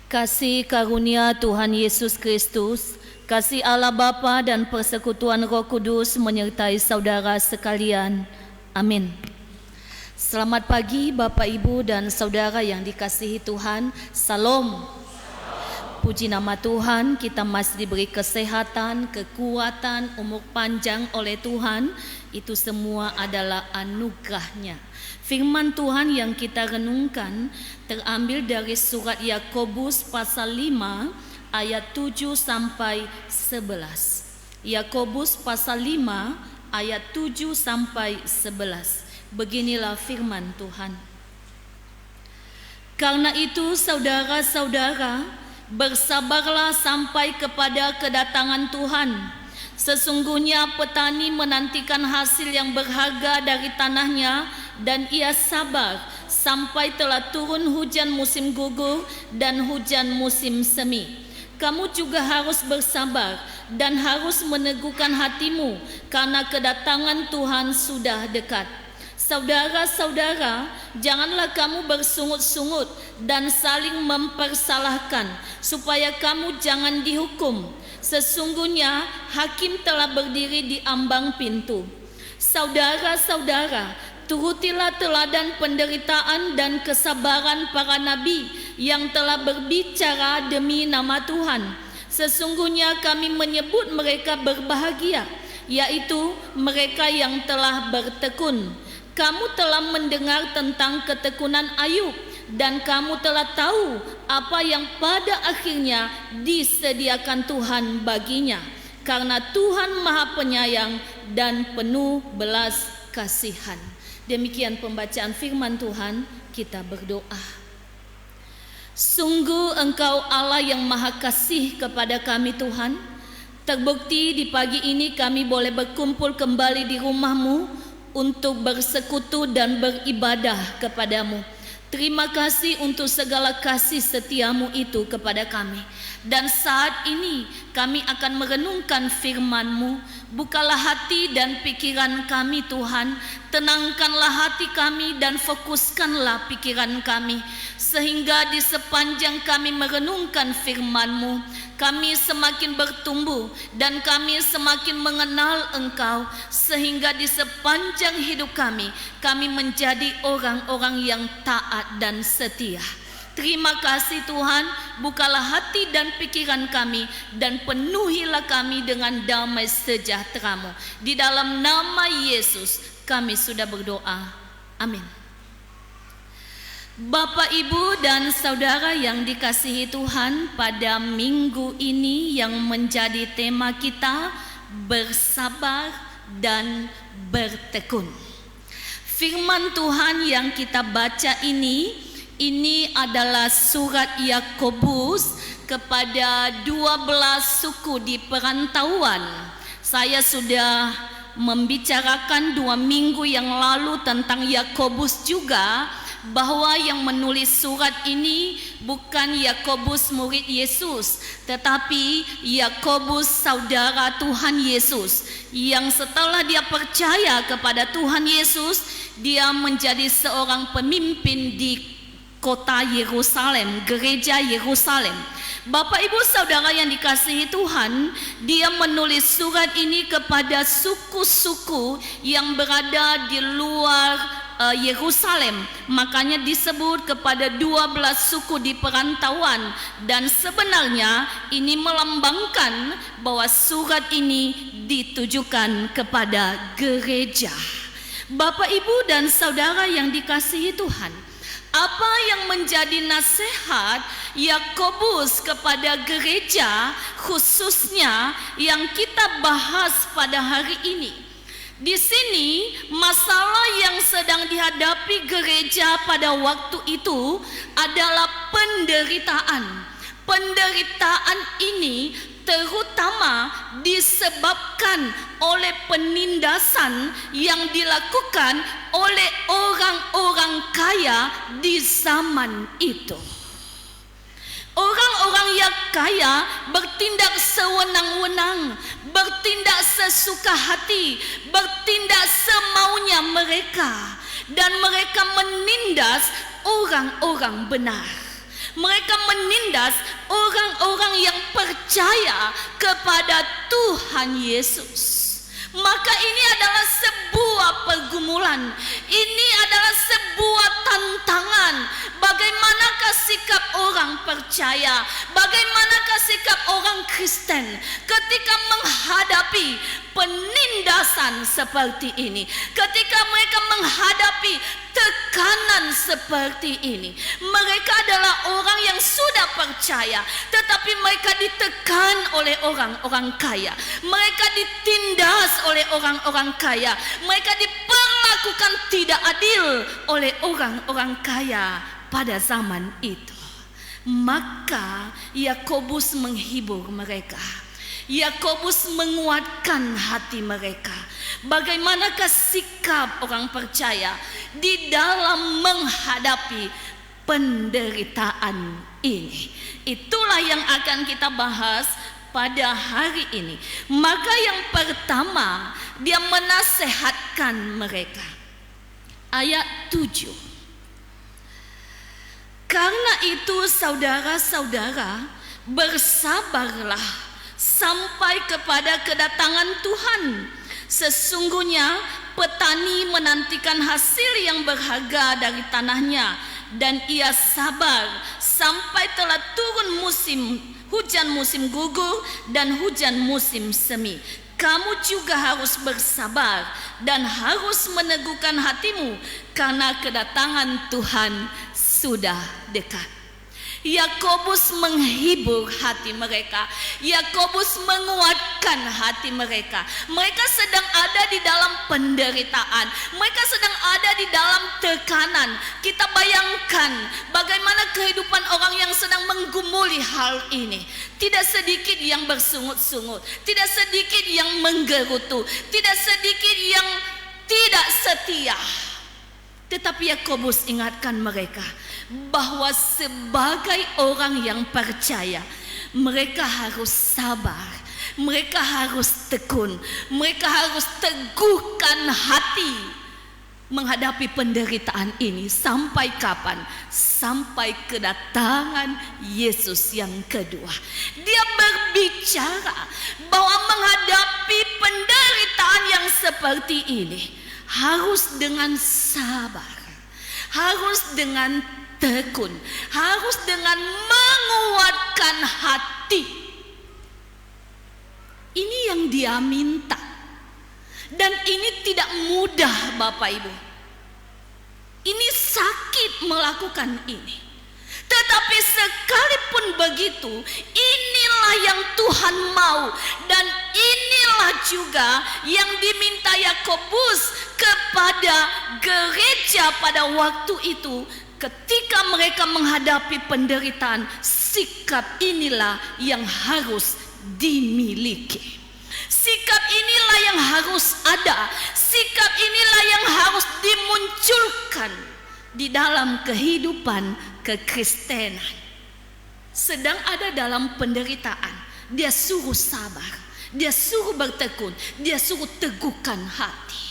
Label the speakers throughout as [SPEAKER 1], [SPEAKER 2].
[SPEAKER 1] Kasih karunia Tuhan Yesus Kristus, kasih Allah Bapa dan persekutuan Roh Kudus menyertai saudara sekalian. Amin. Selamat pagi Bapak Ibu dan saudara yang dikasihi Tuhan. Salam. Puji nama Tuhan, kita masih diberi kesehatan, kekuatan, umur panjang oleh Tuhan. Itu semua adalah anugerah-Nya. Firman Tuhan yang kita renungkan terambil dari surat Yakobus pasal 5 ayat 7 sampai 11. Yakobus pasal 5 ayat 7 sampai 11. Beginilah firman Tuhan. Karena itu saudara-saudara, bersabarlah sampai kepada kedatangan Tuhan. Sesungguhnya petani menantikan hasil yang berharga dari tanahnya, dan ia sabar sampai telah turun hujan musim gugur dan hujan musim semi. Kamu juga harus bersabar dan harus meneguhkan hatimu, karena kedatangan Tuhan sudah dekat. Saudara-saudara, janganlah kamu bersungut-sungut dan saling mempersalahkan, supaya kamu jangan dihukum. Sesungguhnya hakim telah berdiri di ambang pintu. Saudara-saudara, turutilah teladan penderitaan dan kesabaran para nabi yang telah berbicara demi nama Tuhan. Sesungguhnya kami menyebut mereka berbahagia, yaitu mereka yang telah bertekun. Kamu telah mendengar tentang ketekunan Ayub, dan kamu telah tahu apa yang pada akhirnya disediakan Tuhan baginya, karena Tuhan Maha Penyayang dan penuh belas kasihan. Demikian pembacaan firman Tuhan. Kita berdoa. Sungguh Engkau Allah yang Maha Kasih kepada kami Tuhan. Terbukti di pagi ini kami boleh berkumpul kembali di rumah-Mu untuk bersekutu dan beribadah kepadamu. Terima kasih untuk segala kasih setiamu itu kepada kami. Dan saat ini kami akan merenungkan firman-Mu. Bukalah hati dan pikiran kami Tuhan. Tenangkanlah hati kami dan fokuskanlah pikiran kami, sehingga di sepanjang kami merenungkan firman-Mu, kami semakin bertumbuh dan kami semakin mengenal Engkau, sehingga di sepanjang hidup kami menjadi orang-orang yang taat dan setia. Terima kasih Tuhan, bukalah hati dan pikiran kami dan penuhilah kami dengan damai sejahtera-Mu. Di dalam nama Yesus kami sudah berdoa. Amin. Bapak, Ibu, dan saudara yang dikasihi Tuhan, pada minggu ini yang menjadi tema kita, bersabar dan bertekun. Firman Tuhan yang kita baca ini adalah surat Yakobus kepada 12 suku di perantauan. Saya sudah membicarakan 2 minggu yang lalu tentang Yakobus juga, bahwa yang menulis surat ini bukan Yakobus murid Yesus, tetapi Yakobus saudara Tuhan Yesus, yang setelah dia percaya kepada Tuhan Yesus, dia menjadi seorang pemimpin di kota Yerusalem, gereja Yerusalem. Bapak, Ibu, saudara yang dikasihi Tuhan, dia menulis surat ini kepada suku-suku yang berada di luar Yerusalem. Makanya disebut kepada 12 suku di perantauan. Dan sebenarnya ini melambangkan bahwa surat ini ditujukan kepada gereja. Bapak, Ibu, dan saudara yang dikasihi Tuhan, apa yang menjadi nasihat Yakobus kepada gereja, khususnya yang kita bahas pada hari ini? Di sini masalah yang sedang dihadapi gereja pada waktu itu adalah penderitaan. Penderitaan ini terutama disebabkan oleh penindasan yang dilakukan oleh orang-orang kaya di zaman itu. Orang-orang yang kaya bertindak sewenang-wenang, bertindak sesuka hati, bertindak semaunya mereka, dan mereka menindas orang-orang benar. Mereka menindas orang-orang yang percaya kepada Tuhan Yesus. Maka ini adalah sebuah pergumulan. Ini adalah sebuah tantangan. Bagaimanakah sikap orang percaya? Bagaimanakah sikap orang Kristen ketika menghadapi penindasan seperti ini? Ketika mereka menghadapi tekanan seperti ini. Mereka adalah orang yang sudah percaya, tetapi mereka ditekan oleh orang-orang kaya. Mereka ditindas oleh orang-orang kaya. Mereka diperlakukan tidak adil oleh orang-orang kaya pada zaman itu. Maka Yakobus menghibur mereka. Yakobus menguatkan hati mereka. Bagaimanakah sikap orang percaya di dalam menghadapi penderitaan ini? Itulah yang akan kita bahas pada hari ini. Maka yang pertama, dia menasehatkan mereka. Ayat 7. Karena itu saudara-saudara, bersabarlah sampai kepada kedatangan Tuhan. Sesungguhnya petani menantikan hasil yang berharga dari tanahnya, dan ia sabar sampai telah turun hujan musim gugur dan hujan musim semi. Kamu juga harus bersabar dan harus meneguhkan hatimu, karena kedatangan Tuhan sudah dekat. Yakobus menghibur hati mereka. Yakobus menguatkan hati mereka. Mereka sedang ada di dalam penderitaan. Mereka sedang ada di dalam tekanan. Kita bayangkan bagaimana kehidupan orang yang sedang menggumuli hal ini. Tidak sedikit yang bersungut-sungut, tidak sedikit yang menggerutu, tidak sedikit yang tidak setia. Tetapi Yakobus ingatkan mereka bahwa sebagai orang yang percaya, mereka harus sabar, mereka harus tekun, mereka harus teguhkan hati menghadapi penderitaan ini. Sampai kapan? Sampai kedatangan Yesus yang kedua. Dia berbicara bahwa menghadapi penderitaan yang seperti ini harus dengan sabar, harus dengan tekun, harus dengan menguatkan hati. Ini yang dia minta. Dan ini tidak mudah, Bapak Ibu. Ini sakit melakukan ini. Tetapi sekalipun begitu, inilah yang Tuhan mau. Dan inilah juga yang diminta Yakobus kepada gereja pada waktu itu. Ketika mereka menghadapi penderitaan, sikap inilah yang harus dimiliki. Sikap inilah yang harus ada. Sikap inilah yang harus dimunculkan di dalam kehidupan kekristenan. Sedang ada dalam penderitaan, dia suruh sabar, dia suruh bertekun, dia suruh teguhkan hati.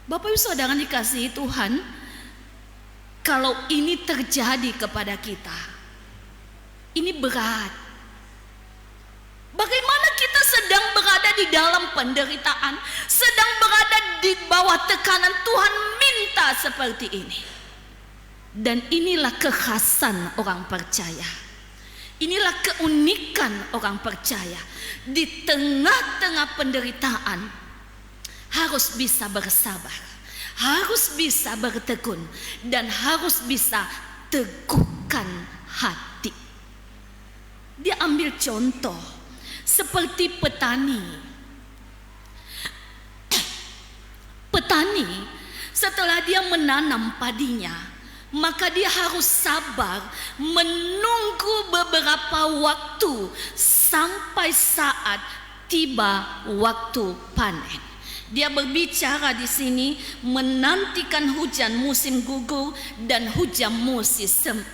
[SPEAKER 1] Bapak Ibu Saudara dikasihi Tuhan, kalau ini terjadi kepada kita, ini berat. Bagaimana kita sedang berada di dalam penderitaan, sedang berada di bawah tekanan, Tuhan minta seperti ini. Dan inilah kekhasan orang percaya. Inilah keunikan orang percaya. Di tengah-tengah penderitaan harus bisa bersabar, harus bisa bertekun, dan harus bisa teguhkan hati. Dia ambil contoh seperti petani. Petani setelah dia menanam padinya, maka dia harus sabar menunggu beberapa waktu sampai saat tiba waktu panen. Dia berbicara di sini menantikan hujan musim gugur dan hujan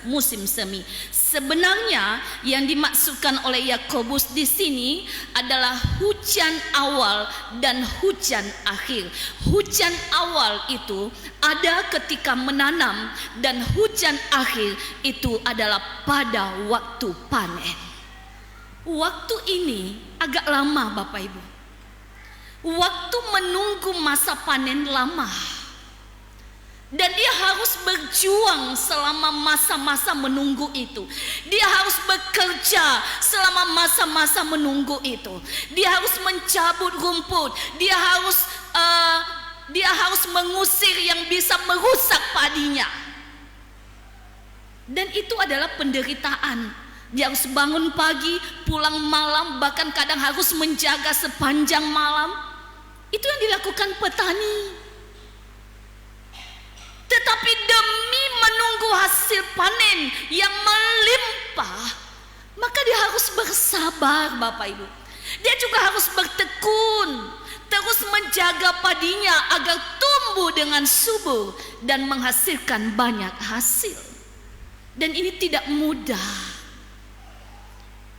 [SPEAKER 1] musim semi. Sebenarnya yang dimaksudkan oleh Yakobus di sini adalah hujan awal dan hujan akhir. Hujan awal itu ada ketika menanam dan hujan akhir itu adalah pada waktu panen. Waktu ini agak lama Bapak Ibu. Waktu menunggu masa panen lama. Dan dia harus berjuang selama masa-masa menunggu itu. Dia harus bekerja selama masa-masa menunggu itu. Dia harus mencabut rumput. Dia harus mengusir yang bisa merusak padinya. Dan itu adalah penderitaan. Dia harus bangun pagi, pulang malam, bahkan kadang harus menjaga sepanjang malam. Itu yang dilakukan petani. Tetapi demi menunggu hasil panen yang melimpah, maka dia harus bersabar Bapak Ibu. Dia juga harus bertekun, terus menjaga padinya agar tumbuh dengan subur dan menghasilkan banyak hasil. Dan ini tidak mudah.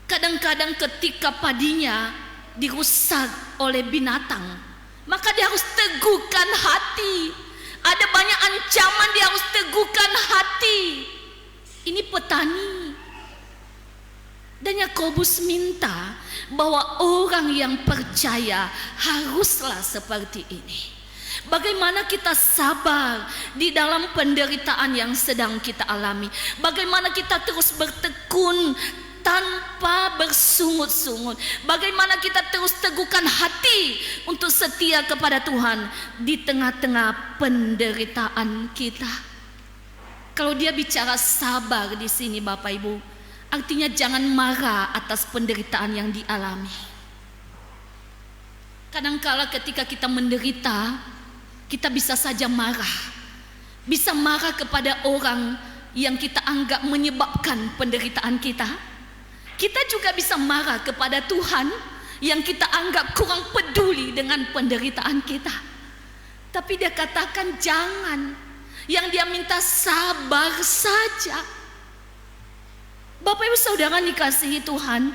[SPEAKER 1] Kadang-kadang ketika padinya dirusak oleh binatang, maka dia harus teguhkan hati. Ada banyak ancaman, dia harus teguhkan hati. Ini petani. Dan Yakobus minta bahwa orang yang percaya haruslah seperti ini. Bagaimana kita sabar di dalam penderitaan yang sedang kita alami. Bagaimana kita terus bertekun tanpa bersungut-sungut. Bagaimana kita terus teguhkan hati untuk setia kepada Tuhan di tengah-tengah penderitaan kita. Kalau dia bicara sabar di sini Bapak Ibu, artinya jangan marah atas penderitaan yang dialami. Kadangkala ketika kita menderita, kita bisa saja marah. Bisa marah kepada orang yang kita anggap menyebabkan penderitaan kita. Kita juga bisa marah kepada Tuhan yang kita anggap kurang peduli dengan penderitaan kita. Tapi dia katakan jangan. Yang dia minta sabar saja. Bapak Ibu Saudara dikasihi Tuhan,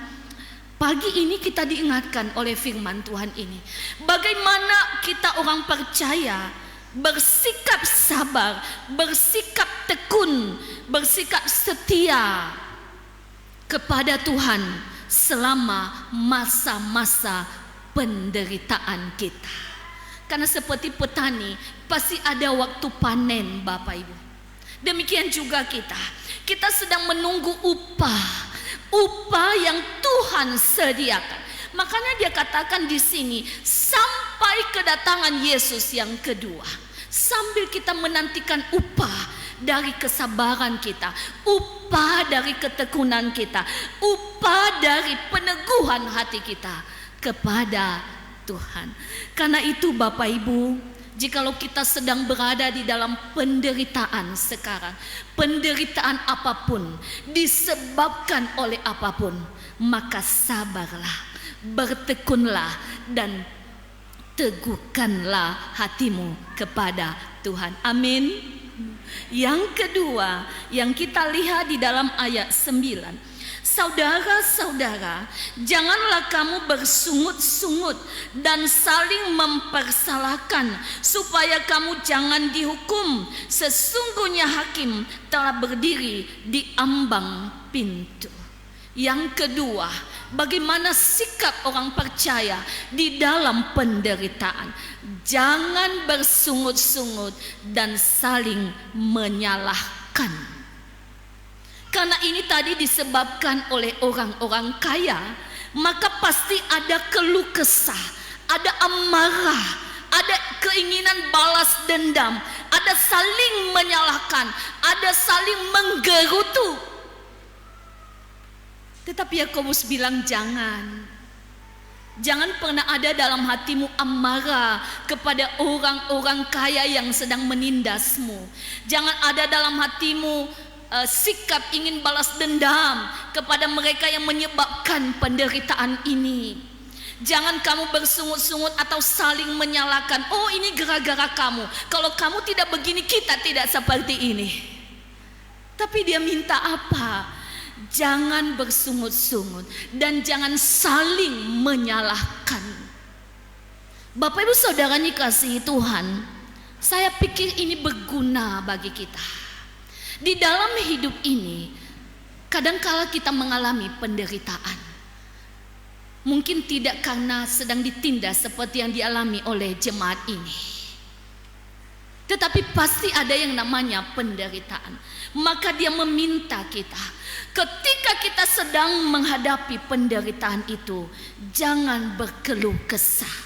[SPEAKER 1] pagi ini kita diingatkan oleh firman Tuhan ini. Bagaimana kita orang percaya bersikap sabar, bersikap tekun, bersikap setia kepada Tuhan selama masa-masa penderitaan kita. Karena seperti petani pasti ada waktu panen Bapak Ibu. Demikian juga kita sedang menunggu upah yang Tuhan sediakan. Makanya dia katakan di sini sampai kedatangan Yesus yang kedua. Sambil kita menantikan upah dari kesabaran kita, upah dari ketekunan kita, upah dari peneguhan hati kita kepada Tuhan. Karena itu Bapak Ibu, jikalau kita sedang berada di dalam penderitaan sekarang, penderitaan apapun, disebabkan oleh apapun, maka sabarlah, bertekunlah dan teguhkanlah hatimu kepada Tuhan. Amin. Yang kedua yang kita lihat di dalam ayat 9, saudara-saudara, janganlah kamu bersungut-sungut dan saling mempersalahkan, supaya kamu jangan dihukum. Sesungguhnya hakim telah berdiri di ambang pintu. Yang kedua, bagaimana sikap orang percaya di dalam penderitaan. Jangan bersungut-sungut dan saling menyalahkan. Karena ini tadi disebabkan oleh orang-orang kaya, maka pasti ada keluh kesah, ada amarah, ada keinginan balas dendam, ada saling menyalahkan, ada saling menggerutu. Tetapi Yakobus bilang jangan. Jangan pernah ada dalam hatimu amarah kepada orang-orang kaya yang sedang menindasmu. Jangan ada dalam hatimu sikap ingin balas dendam kepada mereka yang menyebabkan penderitaan ini. Jangan kamu bersungut-sungut atau saling menyalahkan. Oh, ini gara-gara kamu. Kalau kamu tidak begini, kita tidak seperti ini. Tapi dia minta apa? Jangan bersungut-sungut dan jangan saling menyalahkan. Bapak Ibu Saudara dikasihi Tuhan, saya pikir ini berguna bagi kita. Di dalam hidup ini, kadangkala kita mengalami penderitaan. Mungkin tidak karena sedang ditindas seperti yang dialami oleh jemaat ini, tetapi pasti ada yang namanya penderitaan. Maka dia meminta kita, ketika kita sedang menghadapi penderitaan itu, jangan berkeluh kesah,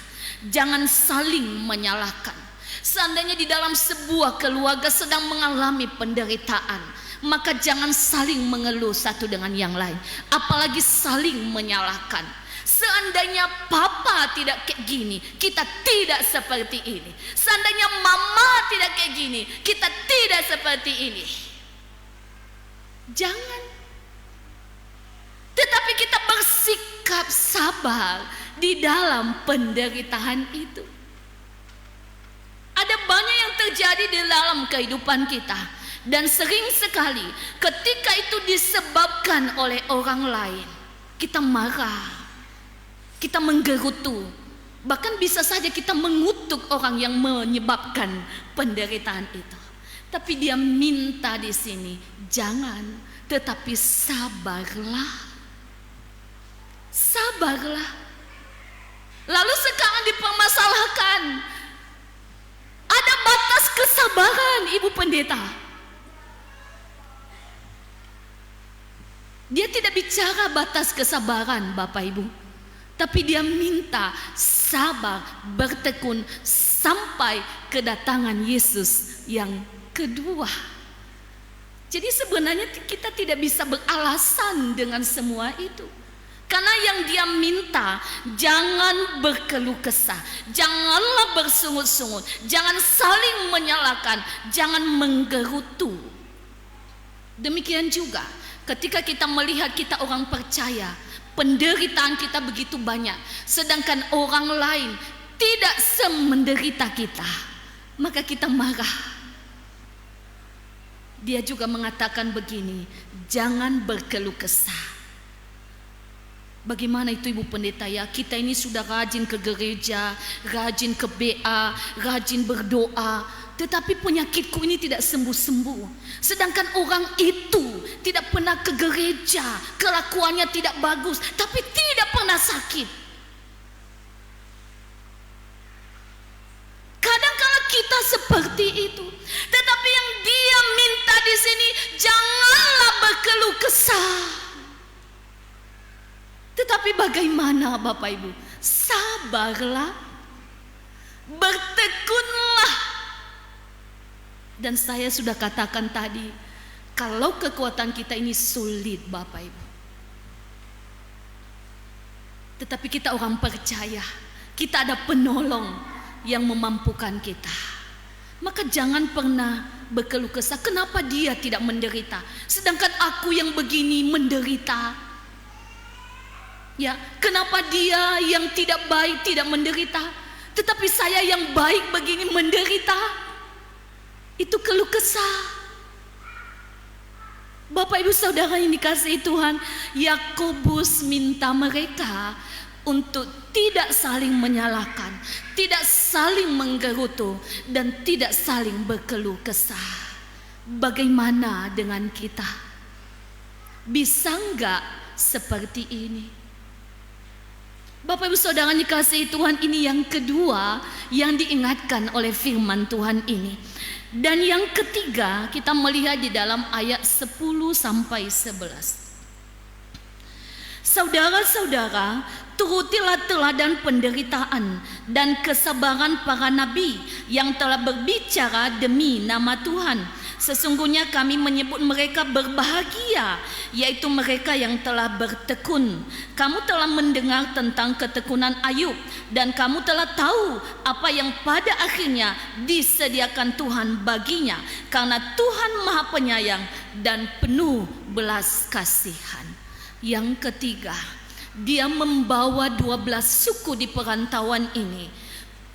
[SPEAKER 1] jangan saling menyalahkan. Seandainya di dalam sebuah keluarga sedang mengalami penderitaan, maka jangan saling mengeluh satu dengan yang lain, apalagi saling menyalahkan. Seandainya papa tidak kayak gini, kita tidak seperti ini. Seandainya mama tidak kayak gini, kita tidak seperti ini. Jangan. Tetapi kita bersikap sabar di dalam penderitaan itu. Ada banyak yang terjadi di dalam kehidupan kita, dan sering sekali ketika itu disebabkan oleh orang lain, kita marah, kita menggerutu, bahkan bisa saja kita mengutuk orang yang menyebabkan penderitaan itu. Tapi dia minta di sini, jangan, tetapi sabarlah. Sabarlah. Lalu sekarang dipermasalahkan, ada batas kesabaran, Ibu Pendeta. Dia tidak bicara batas kesabaran, Bapak Ibu, tapi dia minta sabar, bertekun sampai kedatangan Yesus yang kedua. Jadi sebenarnya kita tidak bisa beralasan dengan semua itu, karena yang dia minta, jangan berkeluh kesah, janganlah bersungut-sungut, jangan saling menyalahkan, jangan menggerutu. Demikian juga ketika kita melihat kita orang percaya, penderitaan kita begitu banyak, sedangkan orang lain tidak semenderita kita, maka kita marah. Dia juga mengatakan begini, jangan berkeluh kesah. Bagaimana itu Ibu Pendeta ya? Kita ini sudah rajin ke gereja, rajin ke BA, rajin berdoa, tetapi penyakitku ini tidak sembuh-sembuh. Sedangkan orang itu tidak pernah ke gereja, kelakuannya tidak bagus, tapi tidak pernah sakit. Kadang-kala kita seperti itu, tetapi yang dia minta di sini, janganlah berkeluh kesah. Tetapi bagaimana Bapak Ibu? Sabarlah, bertekunlah. Dan saya sudah katakan tadi, kalau kekuatan kita ini sulit Bapak Ibu, tetapi kita orang percaya, kita ada penolong yang memampukan kita. Maka jangan pernah berkeluh kesah, kenapa dia tidak menderita, sedangkan aku yang begini menderita. Ya, kenapa dia yang tidak baik tidak menderita, tetapi saya yang baik begini menderita? Itu keluh kesah. Bapak Ibu Saudara yang dikasihi Tuhan, Yakobus minta mereka untuk tidak saling menyalahkan, tidak saling menggerutu, dan tidak saling berkeluh kesah. Bagaimana dengan kita? Bisa enggak seperti ini? Bapak Ibu Saudara dikasihi Tuhan, ini yang kedua yang diingatkan oleh firman Tuhan ini. Dan yang ketiga kita melihat di dalam ayat 10 sampai 11. Saudara-saudara, turutilah teladan penderitaan dan kesabaran para nabi yang telah berbicara demi nama Tuhan. Sesungguhnya kami menyebut mereka berbahagia, yaitu mereka yang telah bertekun. Kamu telah mendengar tentang ketekunan Ayub, dan kamu telah tahu apa yang pada akhirnya disediakan Tuhan baginya, karena Tuhan Maha Penyayang dan penuh belas kasihan. Yang ketiga, Dia membawa 12 suku di perantauan ini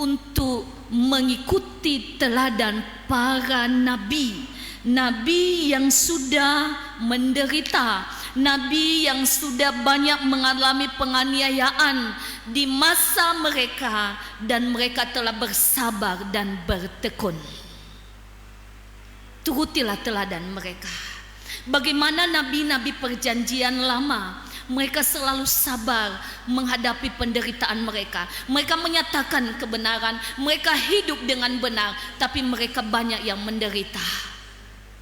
[SPEAKER 1] untuk mengikuti teladan para nabi. Nabi yang sudah menderita, nabi yang sudah banyak mengalami penganiayaan di masa mereka, dan mereka telah bersabar dan bertekun. Turutilah teladan mereka. Bagaimana nabi-nabi perjanjian lama, mereka selalu sabar menghadapi penderitaan mereka. Mereka menyatakan kebenaran, mereka hidup dengan benar, tapi mereka banyak yang menderita.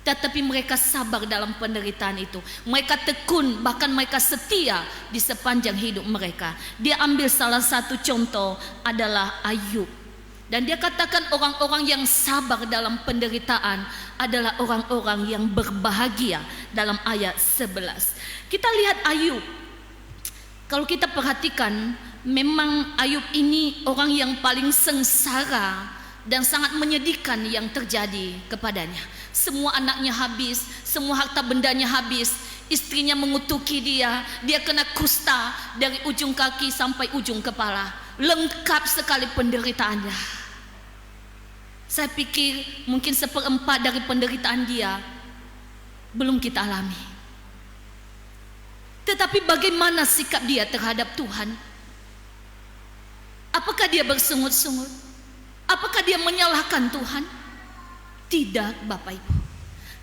[SPEAKER 1] Tetapi mereka sabar dalam penderitaan itu. Mereka tekun, bahkan mereka setia di sepanjang hidup mereka. Dia ambil salah satu contoh adalah Ayub. Dan dia katakan orang-orang yang sabar dalam penderitaan adalah orang-orang yang berbahagia dalam ayat 11. Kita lihat Ayub. Kalau kita perhatikan, memang Ayub ini orang yang paling sengsara dan sangat menyedihkan yang terjadi kepadanya. Semua anaknya habis, semua harta bendanya habis, istrinya mengutuki dia, dia kena kusta dari ujung kaki sampai ujung kepala. Lengkap sekali penderitaannya. Saya pikir mungkin 1/4 dari penderitaan dia belum kita alami. Tetapi bagaimana sikap dia terhadap Tuhan? Apakah dia bersungut-sungut? Apakah dia menyalahkan Tuhan? Tidak, Bapak Ibu.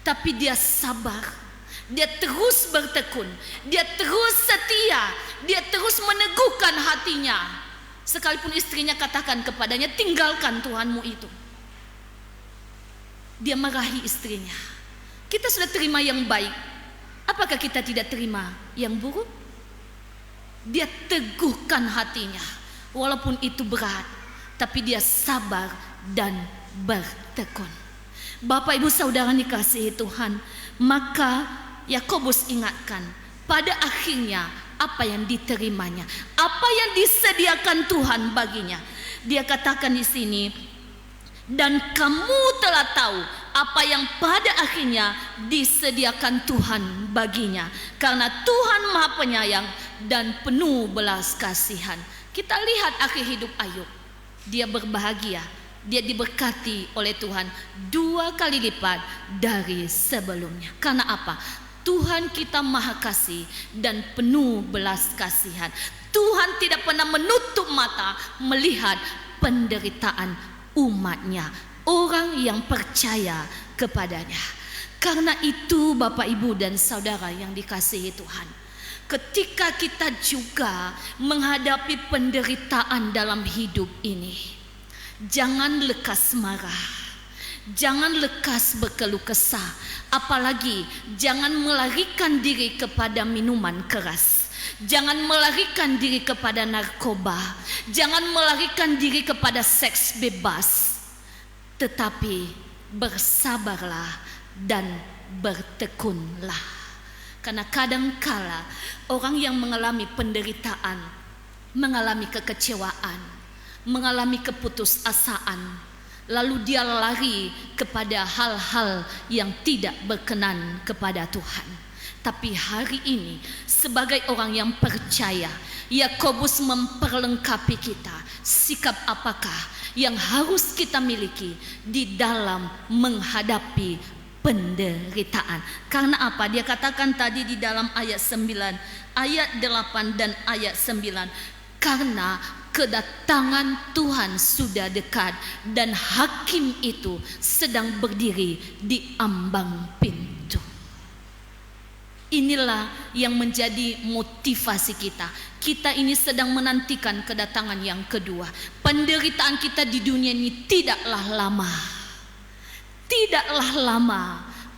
[SPEAKER 1] Tapi dia sabar. Dia terus bertekun. Dia terus setia. Dia terus meneguhkan hatinya. Sekalipun istrinya katakan kepadanya, tinggalkan Tuhanmu itu. Dia marahi istrinya. Kita sudah terima yang baik, apakah kita tidak terima yang buruk? Dia teguhkan hatinya. Walaupun itu berat, tapi dia sabar dan bertekun. Bapak Ibu Saudara dikasihi Tuhan, maka Yakobus ingatkan, pada akhirnya apa yang diterimanya, apa yang disediakan Tuhan baginya. Dia katakan di sini, dan kamu telah tahu apa yang pada akhirnya disediakan Tuhan baginya, karena Tuhan Maha Penyayang dan penuh belas kasihan. Kita lihat akhir hidup Ayub. Dia berbahagia, dia diberkati oleh Tuhan 2 kali lipat dari sebelumnya. Karena apa? Tuhan kita maha kasih dan penuh belas kasihan. Tuhan tidak pernah menutup mata melihat penderitaan umatnya, orang yang percaya kepadanya. Karena itu Bapak Ibu dan Saudara yang dikasihi Tuhan, ketika kita juga menghadapi penderitaan dalam hidup ini, jangan lekas marah, jangan lekas berkeluh kesah, apalagi jangan melarikan diri kepada minuman keras, jangan melarikan diri kepada narkoba, jangan melarikan diri kepada seks bebas, tetapi bersabarlah dan bertekunlah. Karena kadangkala orang yang mengalami penderitaan, mengalami kekecewaan, mengalami keputusasaan, lalu dia lari kepada hal-hal yang tidak berkenan kepada Tuhan. Tapi hari ini sebagai orang yang percaya, Yakobus memperlengkapi kita sikap apakah yang harus kita miliki di dalam menghadapi penderitaan. Karena apa? Dia katakan tadi di dalam ayat 9, ayat 8 dan ayat 9, karena kedatangan Tuhan sudah dekat dan hakim itu sedang berdiri di ambang pintu. Inilah yang menjadi motivasi kita. Kita ini sedang menantikan kedatangan yang kedua. Penderitaan kita di dunia ini tidaklah lama. Tidaklah lama.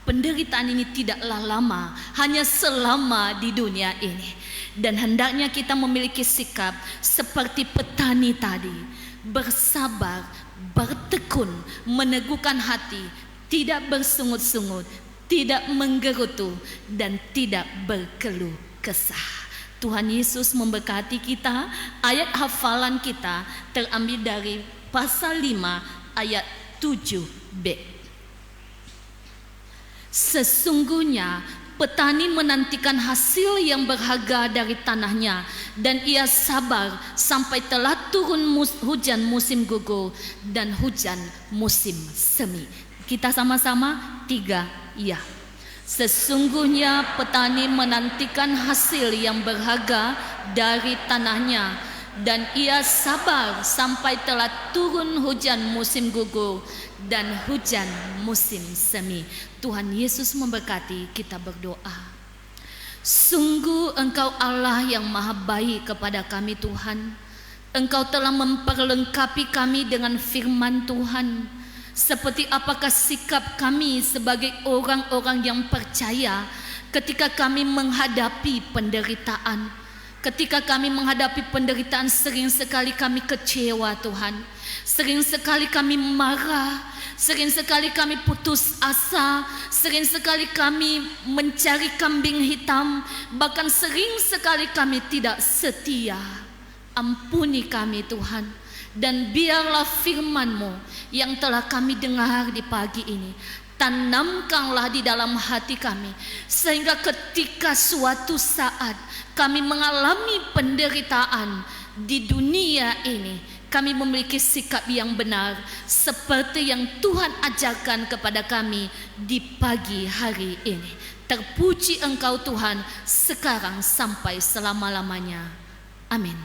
[SPEAKER 1] Penderitaan ini tidaklah lama, hanya selama di dunia ini. Dan hendaknya kita memiliki sikap seperti petani tadi, bersabar, bertekun, meneguhkan hati, tidak bersungut-sungut, tidak menggerutu, dan tidak berkeluh kesah. Tuhan Yesus memberkati kita. Ayat hafalan kita terambil dari pasal 5 ayat 7b. Sesungguhnya petani menantikan hasil yang berharga dari tanahnya, dan ia sabar sampai telah turun hujan musim gugur dan hujan musim semi. Kita sama-sama 3 ya. Sesungguhnya petani menantikan hasil yang berharga dari tanahnya, dan ia sabar sampai telah turun hujan musim gugur dan hujan musim semi. Tuhan Yesus memberkati. Kita berdoa. Sungguh Engkau Allah yang maha baik kepada kami Tuhan. Engkau telah memperlengkapi kami dengan firman Tuhan. Seperti apakah sikap kami sebagai orang-orang yang percaya ketika kami menghadapi penderitaan. Ketika kami menghadapi penderitaan, sering sekali kami kecewa Tuhan. Sering sekali kami marah, sering sekali kami putus asa, sering sekali kami mencari kambing hitam, bahkan sering sekali kami tidak setia. Ampuni kami Tuhan. Dan biarlah firman-Mu yang telah kami dengar di pagi ini, tanamkanlah di dalam hati kami, sehingga ketika suatu saat kami mengalami penderitaan di dunia ini, kami memiliki sikap yang benar seperti yang Tuhan ajarkan kepada kami di pagi hari ini. Terpuji Engkau Tuhan sekarang sampai selama-lamanya. Amin.